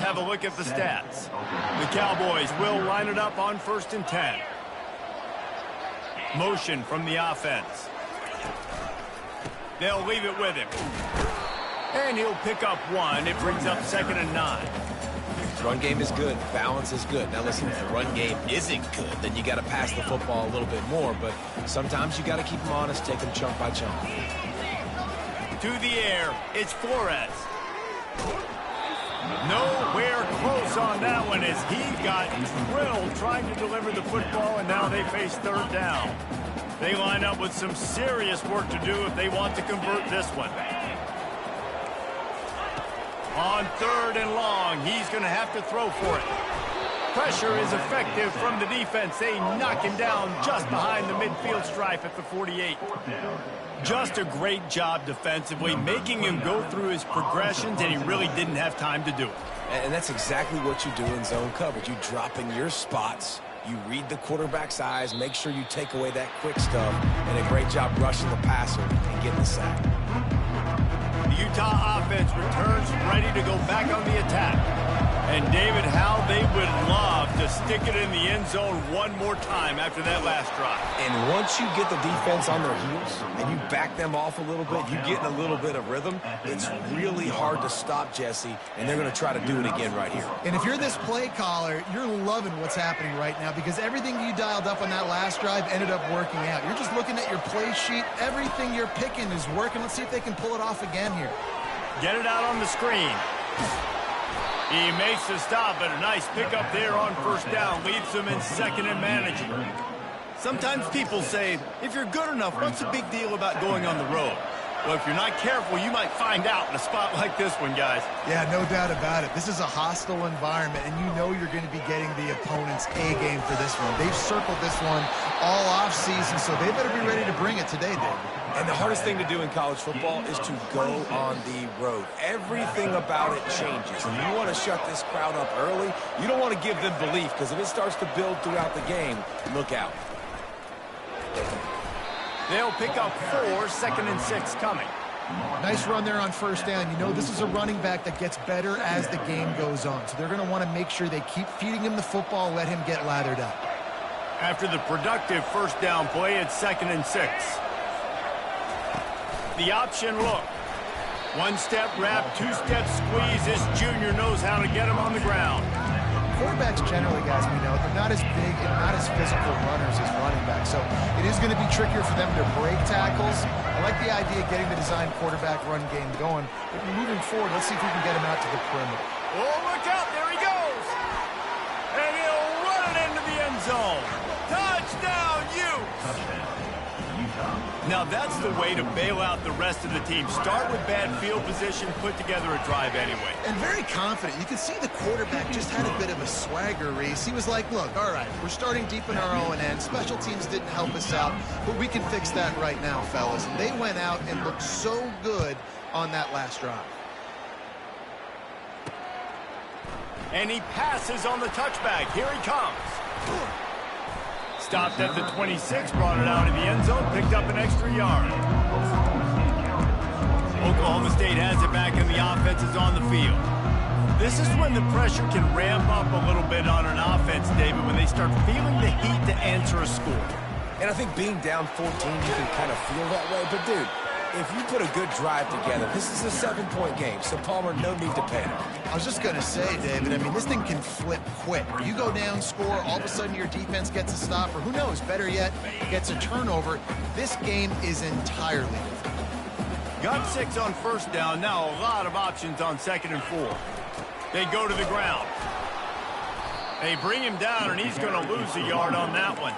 have a look at the stats. The Cowboys will line it up on 1st and 10. Motion from the offense. They'll leave it with him. And he'll pick up 1. It brings up 2nd and 9. Run game is good. Balance is good. Now listen, if the run game isn't good, then you got to pass the football a little bit more. But sometimes you got to keep them honest, take them chunk by chunk. To the air, it's Flores. Nowhere close on that one as he got drilled trying to deliver the football, and now they face 3rd down. They line up with some serious work to do if they want to convert this one. On 3rd and long, he's going to have to throw for it. Pressure is effective from the defense. They knock him down just behind the midfield stripe at the 48. Just a great job defensively, making him go through his progressions, and he really didn't have time to do it. And that's exactly what you do in zone coverage. You drop in your spots, you read the quarterback's eyes, make sure you take away that quick stuff, and a great job rushing the passer and getting the sack. The Utah offense returns ready to go back on the attack. And, David, how they would love to stick it in the end zone one more time after that last drive. And once you get the defense on their heels and you back them off a little bit, you get in a little bit of rhythm, it's really hard to stop, Jesse, and they're going to try to do it again right here. And if you're this play caller, you're loving what's happening right now because everything you dialed up on that last drive ended up working out. You're just looking at your play sheet. Everything you're picking is working. Let's see if they can pull it off again here. Get it out on the screen. He makes the stop, but a nice pickup there on 1st down. Leaves them in 2nd and manageable. Sometimes people say, if you're good enough, what's the big deal about going on the road? Well, if you're not careful, you might find out in a spot like this one, guys. Yeah, no doubt about it. This is a hostile environment, and you know you're going to be getting the opponent's A-game for this one. They've circled this one all off-season, so they better be ready to bring it today, David. And the hardest thing to do in college football is to go on the road. Everything about it changes. And you want to shut this crowd up early. You don't want to give them belief because if it starts to build throughout the game, look out. They'll pick up 4, 2nd and 6 coming. Nice run there on 1st down. You know, this is a running back that gets better as the game goes on. So they're going to want to make sure they keep feeding him the football, let him get lathered up. After the productive 1st down play, it's 2nd and 6. The option look. 1-step wrap, 2-step squeeze. This junior knows how to get him on the ground. Quarterbacks generally, guys, we know, they're not as big and not as physical runners as running backs. So it is going to be trickier for them to break tackles. I like the idea of getting the design quarterback run game going. But moving forward, let's see if we can get him out to the perimeter. Oh, look out. There he goes. And he'll run it into the end zone. Touchdown, Utes. Now, that's the way to bail out the rest of the team. Start with bad field position, put together a drive anyway. And very confident. You can see the quarterback just had a bit of a swagger, Reese. He was like, look, all right, we're starting deep in our own end. Special teams didn't help us out, but we can fix that right now, fellas. And they went out and looked so good on that last drive. And he passes on the touchback. Here he comes. Stopped at the 26, brought it out of the end zone, picked up an extra yard. Oklahoma State has it back, and the offense is on the field. This is when the pressure can ramp up a little bit on an offense, David, when they start feeling the heat to answer a score. And I think being down 14, you can kind of feel that way. But, dude, if you put a good drive together, this is a 7-point game, so Palmer, no need to panic. I was just going to say, David, I mean, this thing can flip quick. You go down, score, all of a sudden your defense gets a stop, or who knows, better yet, gets a turnover. This game is entirely different. Got 6 on 1st down, now a lot of options on 2nd and 4. They go to the ground. They bring him down, and he's going to lose a yard on that one.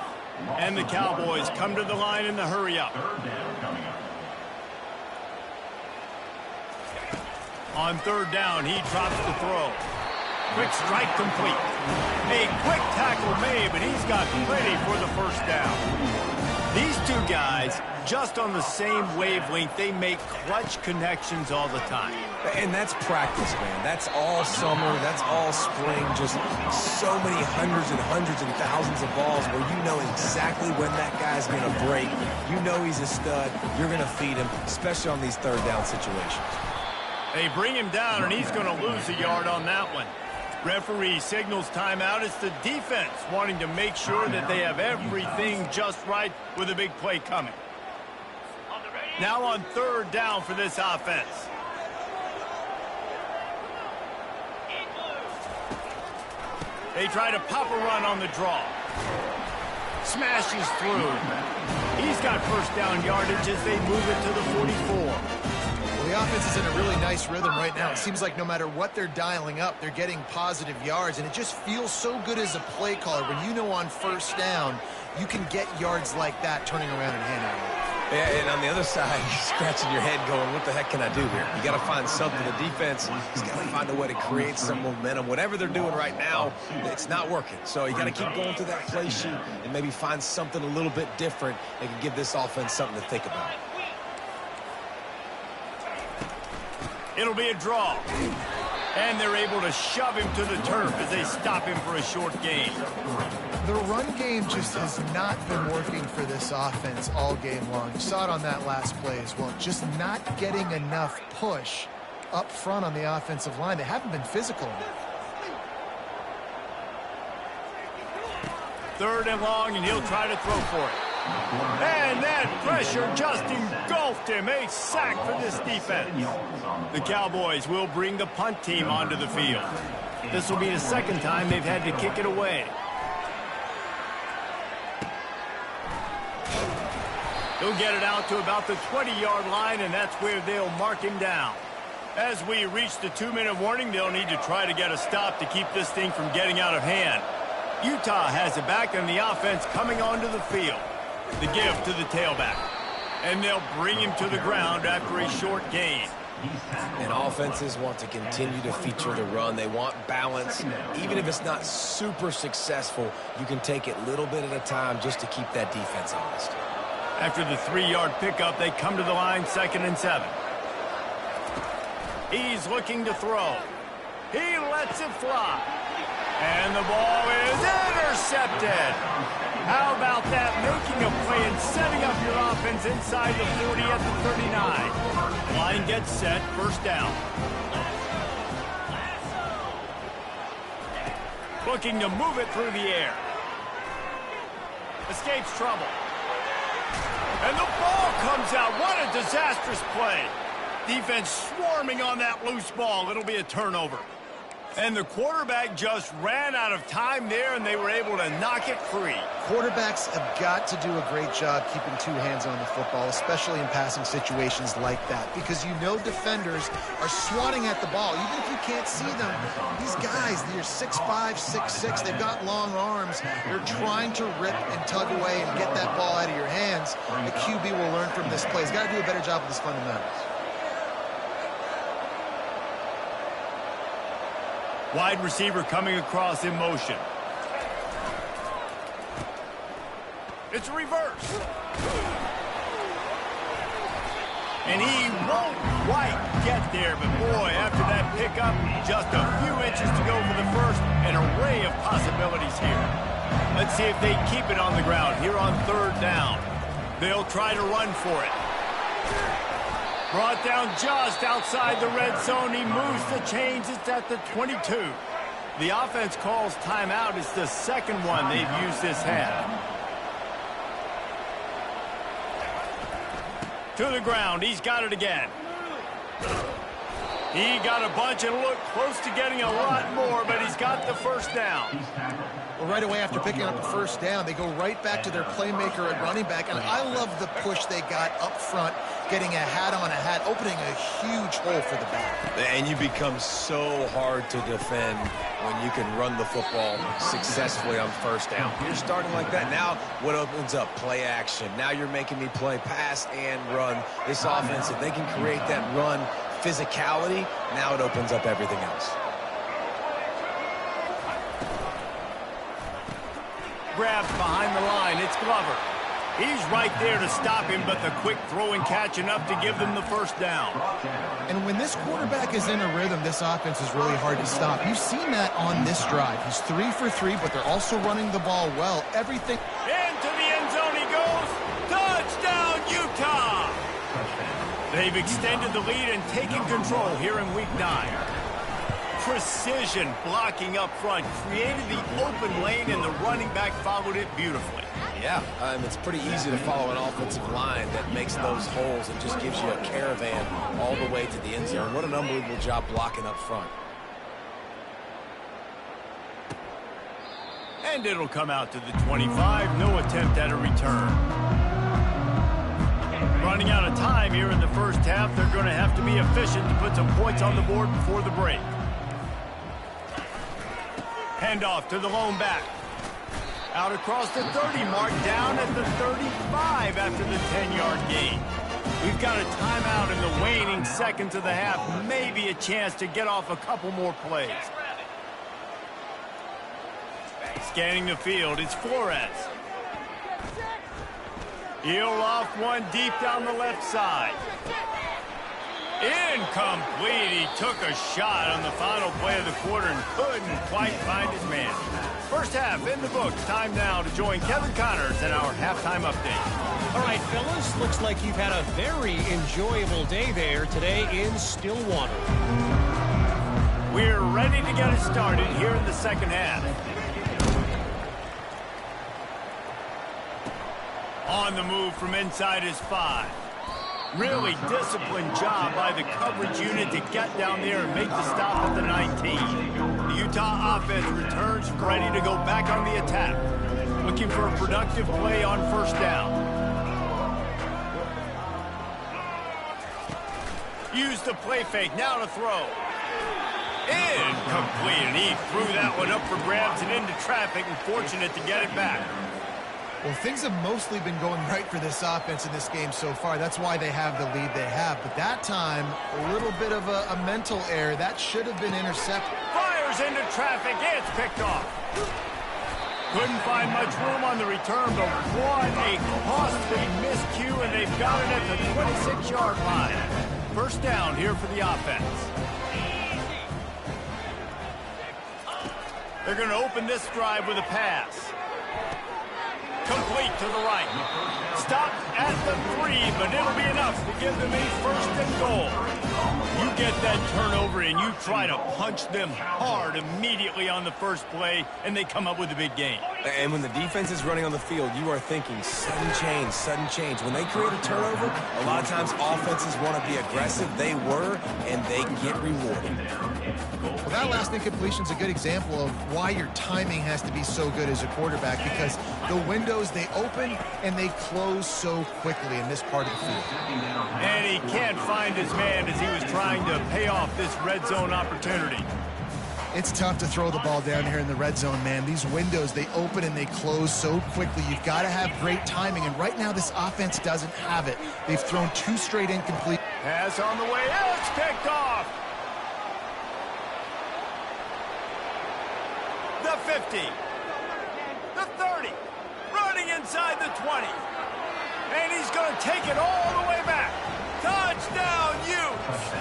And the Cowboys come to the line in the hurry-up. On 3rd down, he drops the throw. Quick strike complete. A quick tackle made, but he's got plenty for the 1st down. These two guys, just on the same wavelength, they make clutch connections all the time. And that's practice, man. That's all summer. That's all spring. Just so many hundreds and thousands of balls where you know exactly when that guy's going to break. You know he's a stud. You're going to feed him, especially on these 3rd down situations. They bring him down, and he's going to lose a yard on that one. Referee signals timeout. It's the defense wanting to make sure that they have everything just right with a big play coming. Now on third down for this offense. They try to pop a run on the draw. Smashes through. He's got first down yardage as they move it to the 44. Well, the offense is in a really nice rhythm right now. It seems like no matter what they're dialing up, they're getting positive yards, and it just feels so good as a play caller when you know on first down you can get yards like that turning around and handing it off. Yeah, and on the other side, you're scratching your head going, what the heck can I do here? You got to find something. The defense has got to find a way to create some momentum. Whatever they're doing right now, it's not working. So you got to keep going through that play sheet and maybe find something a little bit different that can give this offense something to think about. It'll be a draw. And they're able to shove him to the turf as they stop him for a short gain. The run game just has not been working for this offense all game long. You saw it on that last play as well. Just not getting enough push up front on the offensive line. They haven't been physical enough. Third and long, and he'll try to throw for it. And that pressure just engulfed him. A sack for this defense. The Cowboys will bring the punt team onto the field. This will be the second time they've had to kick it away. He'll get it out to about the 20-yard line, and that's where they'll mark him down. As we reach the 2-minute warning, they'll need to try to get a stop to keep this thing from getting out of hand. Utah has it back, and the offense coming onto the field. The give to the tailback. And they'll bring him to the ground after a short gain. And offenses want to continue to feature the run. They want balance. Even if it's not super successful, you can take it little bit at a time just to keep that defense honest. After the 3-yard pickup, they come to the line, 2nd and 7. He's looking to throw. He lets it fly. And the ball is intercepted. How about that? Making a play and setting up your offense inside the 40 at the 39. Line gets set, first down. Looking to move it through the air. Escapes trouble. And the ball comes out. What a disastrous play. Defense swarming on that loose ball. It'll be a turnover. And the quarterback just ran out of time there, and they were able to knock it free. Quarterbacks have got to do a great job keeping two hands on the football, especially in passing situations like that, because you know defenders are swatting at the ball. Even if you can't see them, these guys, they're 6'5", 6'6", they've got long arms. They're trying to rip and tug away and get that ball out of your hands. The QB will learn from this play. He's got to do a better job with his fundamentals. Wide receiver coming across in motion. It's a reverse. And he won't quite get there, but boy, after that pickup, just a few inches to go for the first. An array of possibilities here. Let's see if they keep it on the ground here on third down. They'll try to run for it. Brought down just outside the red zone. He moves the chains. It's at the 22. The offense calls timeout. It's the second one they've used this half. To the ground. He's got it again. He got a bunch and looked close to getting a lot more, but he's got the first down. Well, right away after picking up the first down, they go right back to their playmaker at running back, and I love the push they got up front, getting a hat on a hat, opening a huge hole for the back. And you become so hard to defend when you can run the football successfully on first down. You're starting like that. Now what opens up? Play action. Now you're making me play pass and run. This offense, if they can create that run physicality, now it opens up everything else. Grabs behind the line. It's Glover. He's right there to stop him, but the quick throw and catch enough to give them the first down. And when this quarterback is in a rhythm, this offense is really hard to stop. You've seen that on this drive. He's 3 for 3, but they're also running the ball well. Everything. Into the end zone he goes. Touchdown, Utah! They've extended the lead and taken control here in Week 9. precision blocking up front, created the open lane, and the running back followed it beautifully. Yeah, it's pretty easy to follow an offensive line that makes those holes and just gives you a caravan all the way to the end zone. What an unbelievable job blocking up front. And it'll come out to the 25. No attempt at a return. Running out of time here in the first half. They're going to have to be efficient to put some points on the board before the break. Handoff to the lone back. Out across the 30 mark, down at the 35 after the 10-yard gain. We've got a timeout in the waning seconds of the half. Maybe a chance to get off a couple more plays. Scanning the field, it's Flores. He'll off one deep down the left side. Incomplete. He took a shot on the final play of the quarter and couldn't quite find his man. First half in the books. Time now to join Kevin Connors in our halftime update. All right, fellas, looks like you've had a very enjoyable day there today in Stillwater. We're ready to get it started here in the second half. On the move from inside his 5. Really disciplined job by the coverage unit to get down there and make the stop at the 19. The Utah offense returns ready to go back on the attack. Looking for a productive play on first down. Use the play fake, now to throw. Incomplete, and he threw that one up for grabs and into traffic, and fortunate to get it back. Well, things have mostly been going right for this offense in this game so far. That's why they have the lead they have. But that time, a little bit of a mental error. That should have been intercepted. Fires into traffic. It's picked off. Couldn't find much room on the return, but what a costly miscue, and they've got it at the 26-yard line. First down here for the offense. They're going to open this drive with a pass. Complete to the right. Stopped at the 3, but it'll be enough to give them a first and goal. You get that turnover and you try to punch them hard immediately on the first play, and they come up with a big gain. And when the defense is running on the field, you are thinking sudden change, sudden change. When they create a turnover, a lot of times offenses want to be aggressive. They were, and they get rewarded. Well, that last incompletion is a good example of why your timing has to be so good as a quarterback, because the windows, they open and they close so quickly in this part of the field. And he can't find his man as he was trying to pay off this red zone opportunity. It's tough to throw the ball down here in the red zone, man. These windows, they open and they close so quickly. You've got to have great timing, and right now this offense doesn't have it. They've thrown 2 straight incomplete. Pass on the way. It's picked off. The 50. The 30. Running inside the 20. And he's going to take it all the way back. Touchdown, Utes.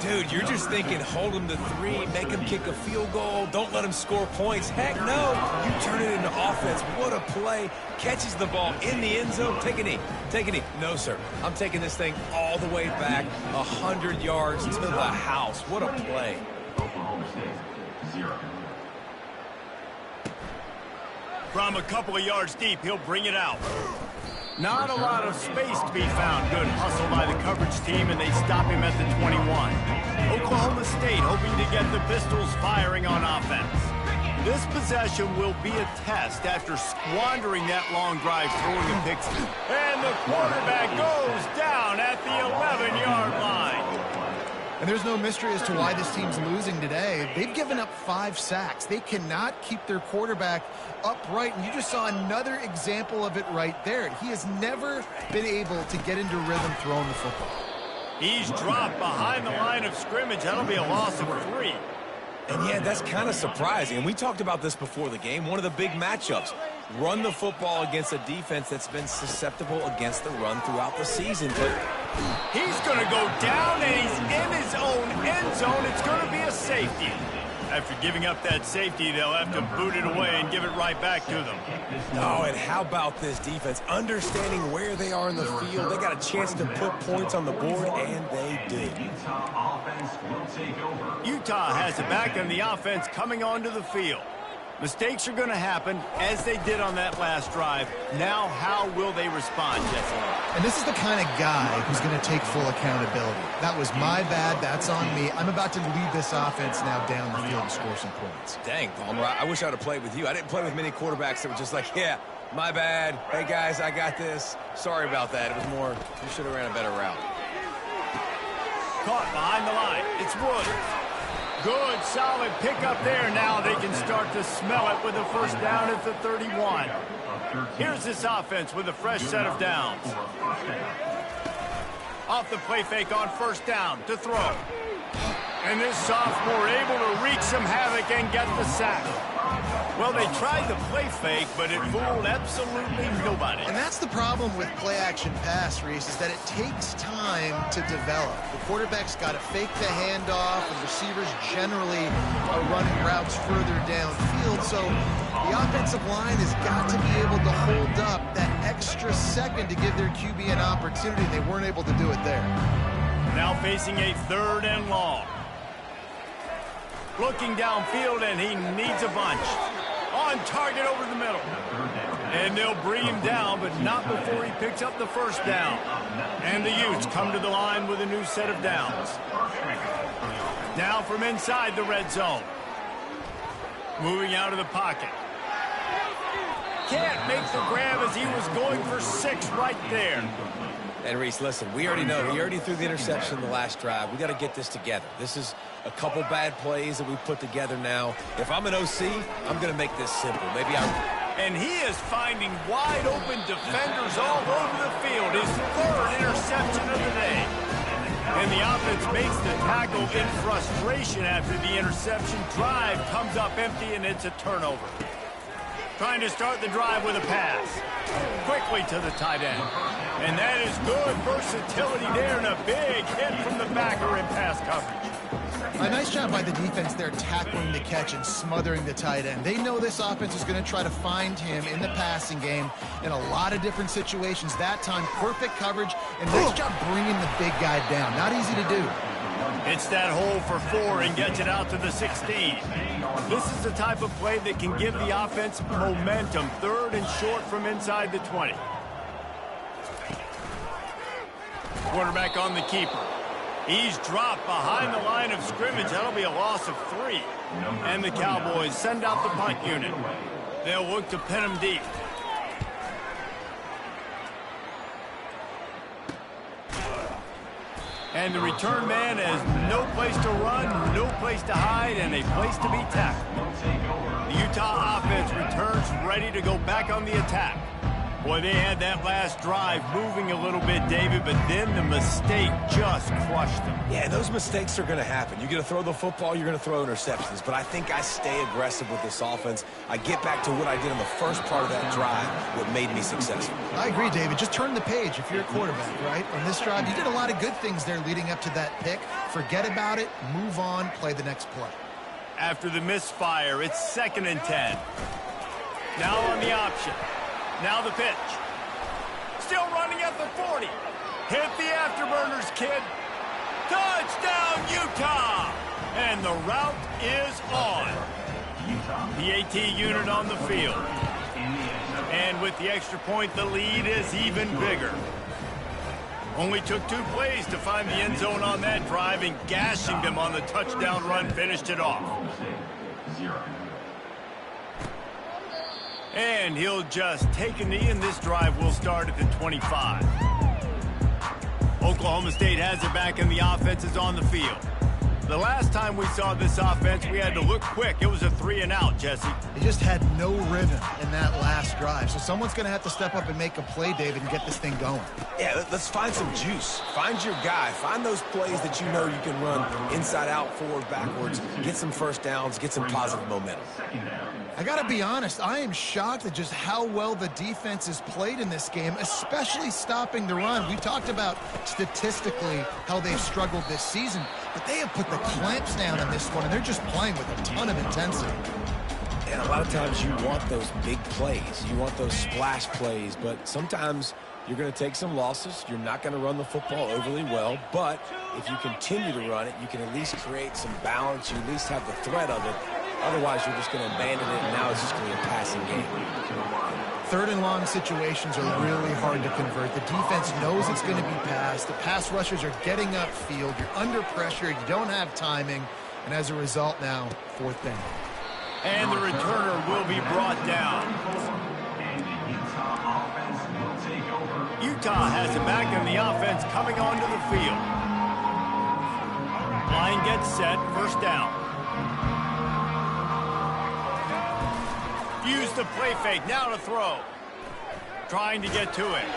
Dude, you're just thinking, hold him to 3, make him kick a field goal, don't let him score points. Heck no, you turn it into offense. What a play. Catches the ball in the end zone. Take a knee. Take a knee. No, sir. I'm taking this thing all the way back, 100 yards to the house. What a play. From a couple of yards deep, he'll bring it out. Not a lot of space to be found. Good hustle by the coverage team, and they stop him at the 21. Oklahoma State hoping to get the Pistols firing on offense. This possession will be a test after squandering that long drive, throwing a pick. And the quarterback goes down at the 11-yard line. And there's no mystery as to why this team's losing today. They've given up 5 sacks. They cannot keep their quarterback upright, and you just saw another example of it right there. He has never been able to get into rhythm throwing the football. He's dropped behind the line of scrimmage. That'll be a loss of 3. And yeah, that's kind of surprising. And we talked about this before the game. One of the big matchups. Run the football against a defense that's been susceptible against the run throughout the season. But he's going to go down, and he's in his own end zone. It's going to be a safety. After giving up that safety, they'll have to boot it away and give it right back to them. Oh, and how about this defense? Understanding where they are in the field. They got a chance to put points on the board, and they did. Utah has it back on the offense coming onto the field. Mistakes are going to happen, as they did on that last drive. Now, how will they respond, Jesse? And this is the kind of guy who's going to take full accountability. That was my bad. That's on me. I'm about to lead this offense now down the field and score some points. Dang, Palmer, I wish I would have played with you. I didn't play with many quarterbacks that were just like, yeah, my bad. Hey, guys, I got this. Sorry about that. It was more, you should have ran a better route. Caught behind the line. It's Woods. Good, solid pickup there. Now they can start to smell it with a first down at the 31. Here's this offense with a fresh set of downs. Off the play fake on first down to throw. And this sophomore able to wreak some havoc and get the sack. Well, they tried the play fake, but it fooled absolutely nobody. And that's the problem with play-action pass, Reese, is that it takes time to develop. The quarterback's got to fake the handoff, and receivers generally are running routes further downfield. So the offensive line has got to be able to hold up that extra second to give their QB an opportunity. They weren't able to do it there. Now facing a 3rd and long. Looking downfield, and he needs a bunch. On target over the middle. And they'll bring him down, but not before he picks up the first down. And the Utes come to the line with a new set of downs. Now from inside the red zone. Moving out of the pocket. Can't make the grab as he was going for 6 right there. And Reese, listen, we already know. He already threw the interception in the last drive. We got to get this together. This is a couple bad plays that we've put together now. If I'm an OC, I'm going to make this simple. And he is finding wide open defenders all over the field. His 3rd interception of the day. And the offense makes the tackle in frustration after the interception. Drive comes up empty, and it's a turnover. Trying to start the drive with a pass. Quickly to the tight end. And that is good versatility there, and a big hit from the backer in pass coverage. A nice job by the defense there tackling the catch and smothering the tight end. They know this offense is going to try to find him in the passing game in a lot of different situations. That time, perfect coverage, and nice job bringing the big guy down. Not easy to do. It's that hole for 4 and gets it out to the 16. This is the type of play that can give the offense momentum. 3rd and short from inside the 20. Quarterback on the keeper. He's dropped behind the line of scrimmage. That'll be a loss of 3. And the Cowboys send out the punt unit. They'll look to pin him deep. And the return man has no place to run, no place to hide, and a place to be tackled. The Utah offense returns ready to go back on the attack. Boy, they had that last drive moving a little bit, David, but then the mistake just crushed them. Yeah, those mistakes are going to happen. You're going to throw the football, you're going to throw interceptions. But I think I stay aggressive with this offense. I get back to what I did in the first part of that drive, what made me successful. I agree, David. Just turn the page if you're a quarterback, right? On this drive, you did a lot of good things there leading up to that pick. Forget about it, move on, play the next play. After the misfire, it's 2nd and 10. Now on the option. Now the pitch. Still running at the 40. Hit the afterburners, kid. Touchdown, Utah! And the route is on. The AT unit on the field. And with the extra point, the lead is even bigger. Only took 2 plays to find the end zone on that drive, and gashing them on the touchdown run finished it off. And he'll just take a knee, and this drive will start at the 25. Oklahoma State has it back, and the offense is on the field. The last time we saw this offense, we had to look quick. It was a 3-and-out, Jesse. They just had no rhythm in that last drive. So someone's going to have to step up and make a play, David, and get this thing going. Yeah, let's find some juice. Find your guy. Find those plays that you know you can run inside out, forward, backwards. Get some first downs. Get some positive momentum. I got to be honest, I am shocked at just how well the defense has played in this game, especially stopping the run. We talked about statistically how they've struggled this season. But they have put the clamps down in this one, and they're just playing with a ton of intensity. And a lot of times you want those big plays. You want those splash plays, but sometimes you're going to take some losses. You're not going to run the football overly well, but if you continue to run it, you can at least create some balance. You at least have the threat of it. Otherwise, you're just going to abandon it, and now it's just going to be a passing game. 3rd and long situations are really hard to convert. The defense knows it's going to be passed. The pass rushers are getting upfield. You're under pressure. You don't have timing. And as a result now, 4th down. And the returner will be brought down. Utah has it back in the offense coming onto the field. Line gets set, 1st down. Use the play fake, now to throw. Trying to get to him.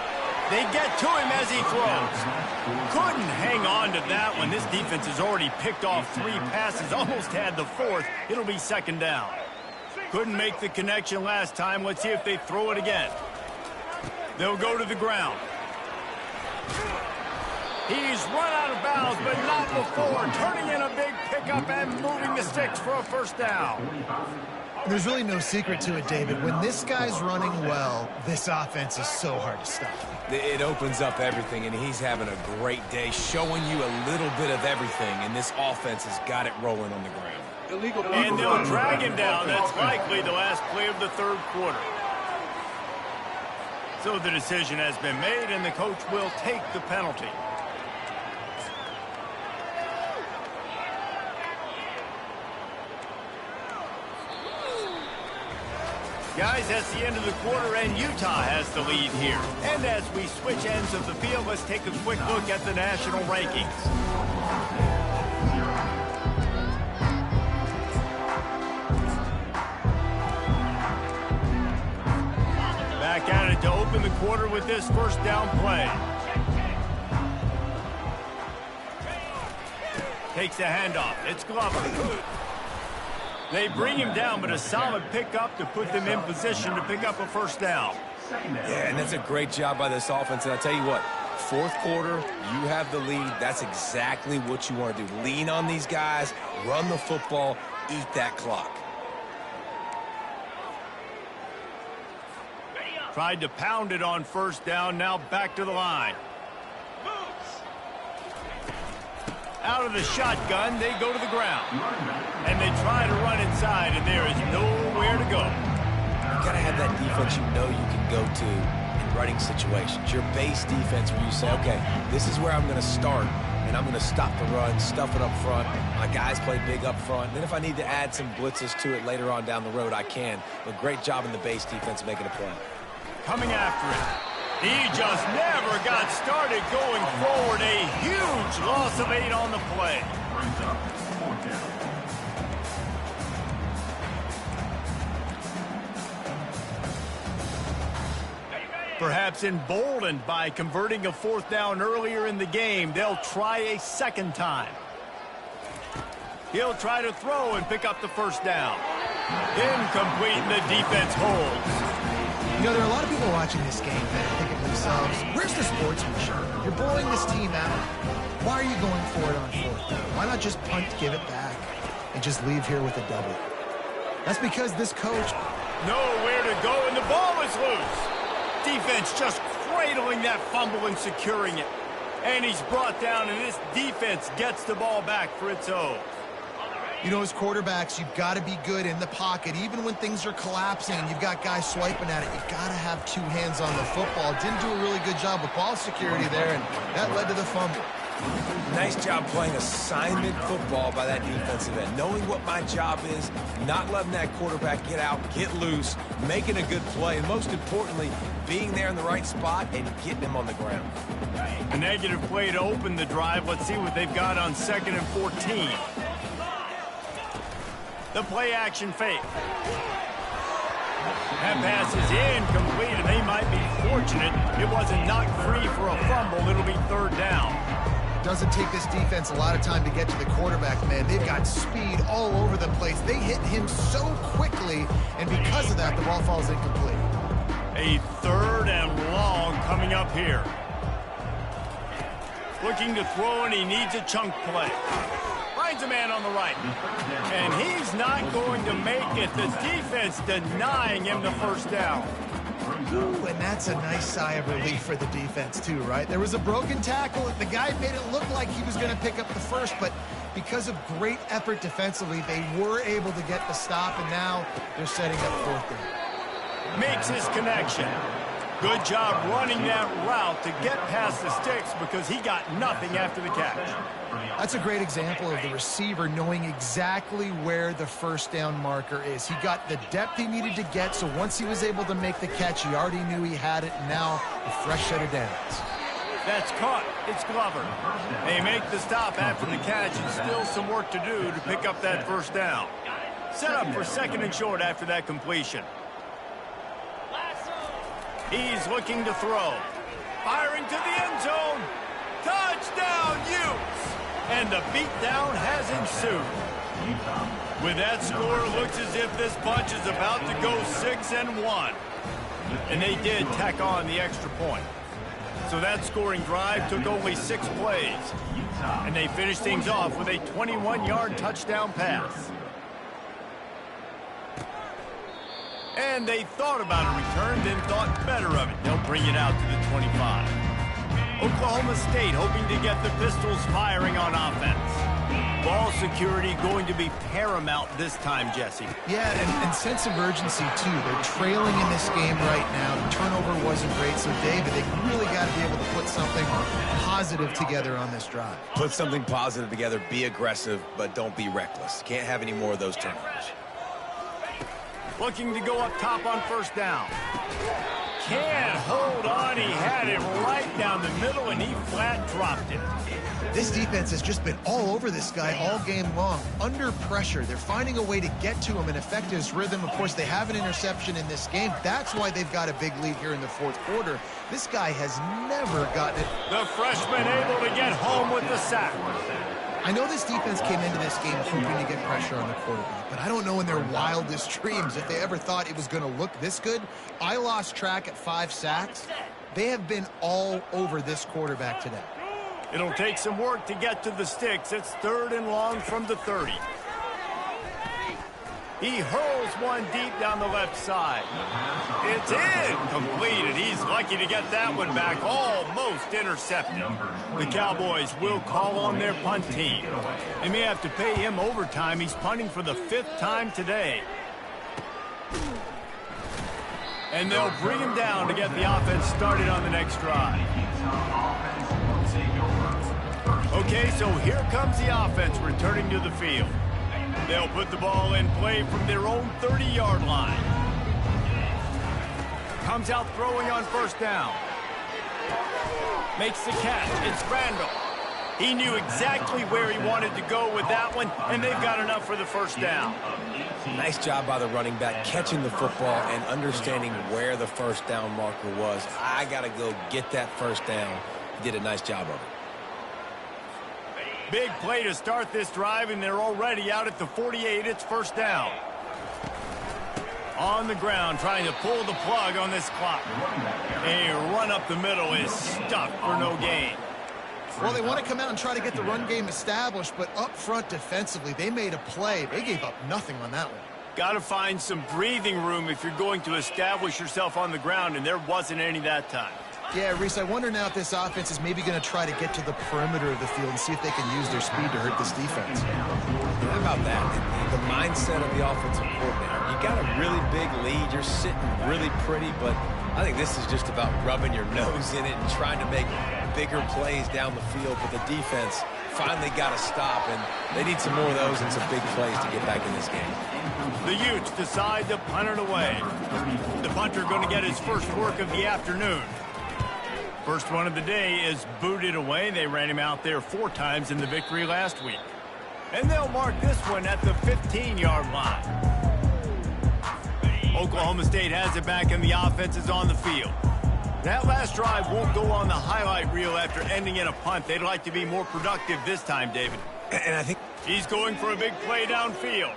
They get to him as he throws. Couldn't hang on to that one. This defense has already picked off 3 passes, almost had the 4th. It'll be 2nd down. Couldn't make the connection last time. Let's see if they throw it again. They'll go to the ground. He's run out of bounds, but not before. Turning in a big pickup and moving the sticks for a 1st down. There's really no secret to it, David. When this guy's running well, this offense is so hard to stop. It opens up everything, and he's having a great day, showing you a little bit of everything, and this offense has got it rolling on the ground. And they'll drag him down. That's likely the last play of the 3rd quarter. So the decision has been made, and the coach will take the penalty. Guys, that's the end of the quarter, and Utah has the lead here. And as we switch ends of the field, let's take a quick look at the national rankings. Back at it to open the quarter with this 1st down play. Takes the handoff. It's Glover. They bring him down, but a solid pickup to put them in position to pick up a 1st down. Yeah, and that's a great job by this offense. And I'll tell you what, 4th quarter, you have the lead. That's exactly what you want to do. Lean on these guys, run the football, eat that clock. Tried to pound it on 1st down, now back to the line. Out of the shotgun, they go to the ground. And they try to run inside, and there is nowhere to go. You got to have that defense you know you can go to in running situations. Your base defense where you say, okay, this is where I'm going to start, and I'm going to stop the run, stuff it up front. My guys play big up front. And then if I need to add some blitzes to it later on down the road, I can. But great job in the base defense making a play. Coming after it. He just never got started going forward. A huge loss of 8 on the play. Perhaps emboldened by converting a 4th down earlier in the game, they'll try a 2nd time. He'll try to throw and pick up the 1st down. Incomplete, and the defense holds. You know, there are a lot of people watching this game that think of themselves, where's the sportsmanship? You're blowing this team out. Why are you going for it on 4th down? Why not just punt, give it back, and just leave here with a double? That's because this coach... Nowhere to go, and the ball is loose. Defense just cradling that fumble and securing it. And he's brought down, and this defense gets the ball back for its own. You know, as quarterbacks, you've got to be good in the pocket. Even when things are collapsing and you've got guys swiping at it, you've got to have 2 hands on the football. Didn't do a really good job with ball security there, and that led to the fumble. Nice job playing assignment football by that defensive end. Knowing what my job is, not letting that quarterback get out, get loose, making a good play, and most importantly, being there in the right spot and getting him on the ground. A negative play to open the drive. Let's see what they've got on 2nd and 14. The play-action fake. That pass is incomplete, and they might be fortunate it wasn't knocked free for a fumble. It'll be 3rd down. Doesn't take this defense a lot of time to get to the quarterback, man. They've got speed all over the place. They hit him so quickly, and because of that, the ball falls incomplete. A 3rd and long coming up here. Looking to throw, and he needs a chunk play. finds a man on the right. And he's not going to make it. The defense denying him the first down. Ooh, and that's a nice sigh of relief for the defense, too, right? There was a broken tackle. The guy made it look like he was going to pick up the first, but because of great effort defensively, they were able to get the stop, and now they're setting up fourth down. Makes his connection. Good job running that route to get past the sticks because he got nothing after the catch. That's a great example of the receiver knowing exactly where the first down marker is. He got the depth he needed to get, so once he was able to make the catch, he already knew he had it, and now a fresh set of downs. That's caught. It's Glover. They make the stop after the catch, and still some work to do to pick up that first down. Set up for second and short after that completion. He's looking to throw. Firing to the end zone. Touchdown, Utes! And the beatdown has ensued. With that score, it looks as if this bunch is about to go 6-1. And they did tack on the extra point. So that scoring drive took only 6 plays. And they finished things off with a 21-yard touchdown pass. And they thought about a return, then thought better of it. They'll bring it out to the 25. Oklahoma State hoping to get the Pistols firing on offense. Ball security going to be paramount this time, Jesse. Yeah, and sense of urgency, too. They're trailing in this game right now. The turnover wasn't great, so, David, they really got to be able to put something positive together on this drive. Put something positive together, be aggressive, but don't be reckless. Can't have any more of those turnovers. Looking to go up top on first down. Can't hold on. He had it right down the middle, and he flat dropped it. This defense has just been all over this guy all game long. Under pressure, they're finding a way to get to him and affect his rhythm. Of course, they have an interception in this game. That's why they've got a big lead here in the fourth quarter. This guy has never gotten it. The freshman able to get home with the sack. I know this defense came into this game hoping to get pressure on the quarterback, but I don't know in their wildest dreams if they ever thought it was going to look this good. I lost track at 5 sacks. They have been all over this quarterback today. It'll take some work to get to the sticks. It's 3rd and long from the 30. He hurls one deep down the left side. It's incomplete, and he's lucky to get that one back. Almost intercepted. The Cowboys will call on their punt team. They may have to pay him overtime. He's punting for the 5th time today. And they'll bring him down to get the offense started on the next drive. Okay, so here comes the offense returning to the field. They'll put the ball in play from their own 30-yard line. Comes out throwing on first down. Makes the catch. It's Randall. He knew exactly where he wanted to go with that one, and they've got enough for the first down. Nice job by the running back, catching the football and understanding where the first down marker was. I got to go get that first down. He did a nice job of it. Big play to start this drive, and they're already out at the 48. It's first down. On the ground, trying to pull the plug on this clock. A run up the middle is stuck for no gain. Well, they want to come out and try to get the run game established, but up front defensively, they made a play. They gave up nothing on that one. Got to find some breathing room if you're going to establish yourself on the ground, and there wasn't any that time. Yeah, Reese, I wonder now if this offense is maybe going to try to get to the perimeter of the field and see if they can use their speed to hurt this defense. How about that? The mindset of the offensive coordinator. You got a really big lead. You're sitting really pretty, but I think this is just about rubbing your nose in it and trying to make bigger plays down the field. But the defense finally got to stop, and they need some more of those and some big plays to get back in this game. The Utes decide to punt it away. The punter going to get his first work of the afternoon. First one of the day is booted away. They ran him out there 4 times in the victory last week. And they'll mark this one at the 15-yard line. Oklahoma State has it back, and the offense is on the field. That last drive won't go on the highlight reel after ending in a punt. They'd like to be more productive this time, David. And I think he's going for a big play downfield.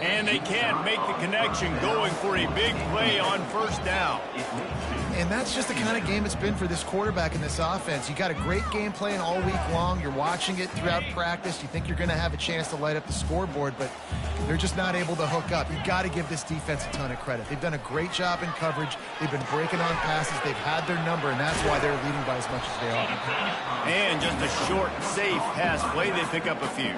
And they can't make the connection, going for a big play on first down. And that's just the kind of game it's been for this quarterback in this offense. You got a great game plan all week long. You're watching it throughout practice. You think you're going to have a chance to light up the scoreboard, but they're just not able to hook up. You've got to give this defense a ton of credit. They've done a great job in coverage. They've been breaking on passes. They've had their number, and that's why they're leading by as much as they are. And just a short, safe pass play, they pick up a few.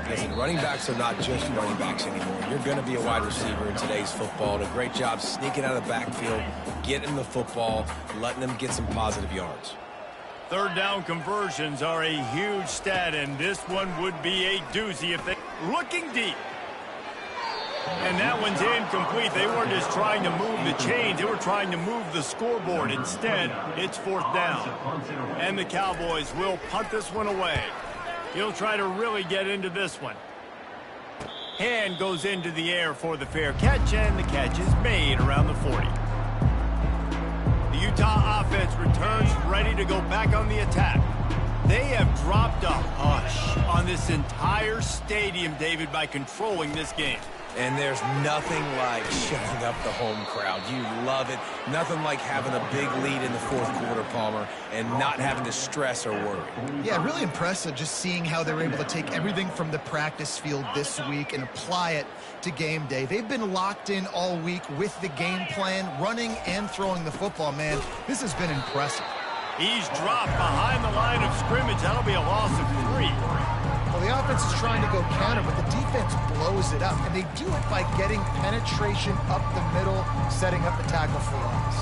Listen, running backs are not just running backs anymore. You're going to be a wide receiver in today's football. And a great job sneaking out of the backfield, getting the football, letting them get some positive yards. Third down conversions are a huge stat, and this one would be a doozy if they... Looking deep. And that one's incomplete. They weren't just trying to move the chains. They were trying to move the scoreboard. Instead, it's fourth down. And the Cowboys will punt this one away. He'll try to really get into this one. Hand goes into the air for the fair catch, and the catch is made around the 40. The Utah offense returns ready to go back on the attack. They have dropped a hush on this entire stadium, David, by controlling this game. And there's nothing like shutting up the home crowd. You love it. Nothing like having a big lead in the fourth quarter, Palmer, and not having to stress or worry. Yeah, really impressive just seeing how they're able to take everything from the practice field this week and apply it to game day. They've been locked in all week with the game plan, running and throwing the football, man. This has been impressive. He's dropped behind the line of scrimmage. That'll be a loss of 3. Well, the offense is trying to go counter, but the defense blows it up, and they do it by getting penetration up the middle, setting up the tackle for loss.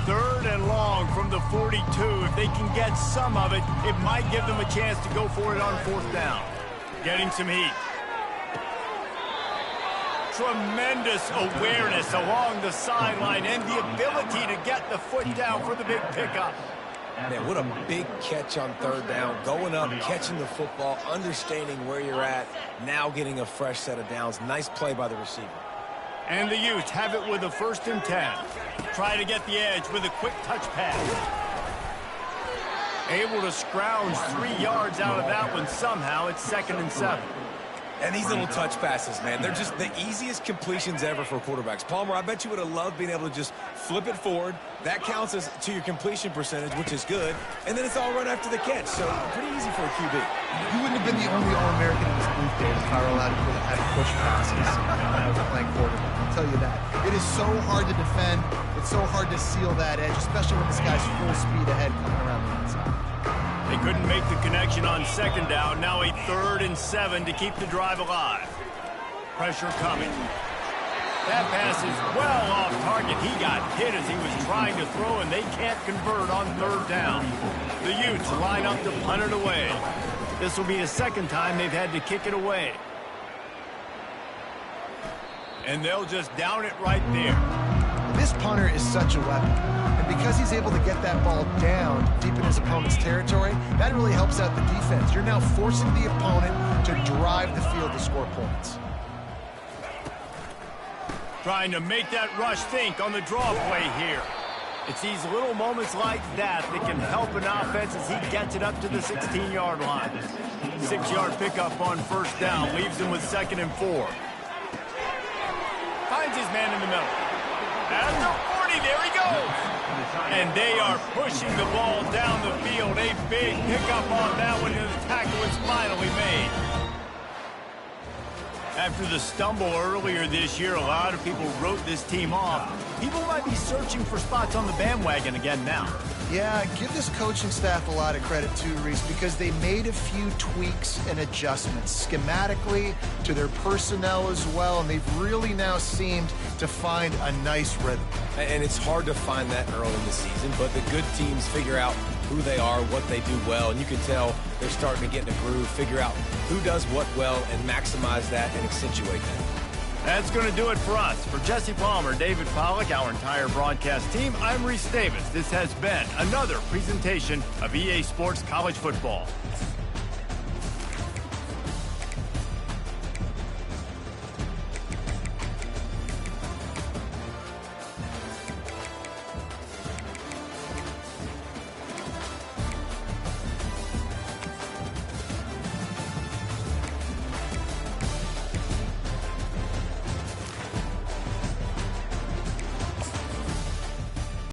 Third and long from the 42. If they can get some of it, it might give them a chance to go for it on fourth down. Getting some heat. Tremendous awareness along the sideline and the ability to get the foot down for the big pickup. Man, what a big catch on third down. Going up, catching the football, understanding where you're at, now getting a fresh set of downs. Nice play by the receiver. And the Utes have it with a 1st and 10. Try to get the edge with a quick touch pass. Able to scrounge 3 yards out of that one somehow. It's 2nd and 7. And these little touch passes, man, they're just the easiest completions ever for quarterbacks. Palmer, I bet you would have loved being able to just flip it forward. That counts as to your completion percentage, which is good. And then it's all run after the catch, so pretty easy for a QB. You wouldn't have been the only All-American in this booth, Dave, if I were allowed to have push passes when I was playing quarterback. I'll tell you that. It is so hard to defend. It's so hard to seal that edge, especially when this guy's full speed ahead coming around the inside. They couldn't make the connection on 2nd down. Now a 3rd and 7 to keep the drive alive. Pressure coming. That pass is well off target. He got hit as he was trying to throw, and they can't convert on 3rd down. The Utes line up to punt it away. This will be the 2nd time they've had to kick it away. And they'll just down it right there. This punter is such a weapon. And because he's able to get that ball down deep in his opponent's territory, that really helps out the defense. You're now forcing the opponent to drive the field to score points. Trying to make that rush think on the draw play here. It's these little moments like that that can help an offense as he gets it up to the 16-yard line. 6-yard pickup on 1st down leaves him with 2nd and 4. Finds his man in the middle. At the 40, there he goes. And they are pushing the ball down the field. A big pickup on that one, and the tackle is finally made. After the stumble earlier this year, a lot of people wrote this team off. People might be searching for spots on the bandwagon again now. Yeah, give this coaching staff a lot of credit too, Reese, because they made a few tweaks and adjustments schematically to their personnel as well, and they've really now seemed to find a nice rhythm. And it's hard to find that early in the season, but the good teams figure out who they are, what they do well, and you can tell they're starting to get in a groove, figure out who does what well, and maximize that and accentuate that. That's going to do it for us. For Jesse Palmer, David Pollack, our entire broadcast team, I'm Reese Davis. This has been another presentation of EA Sports College Football.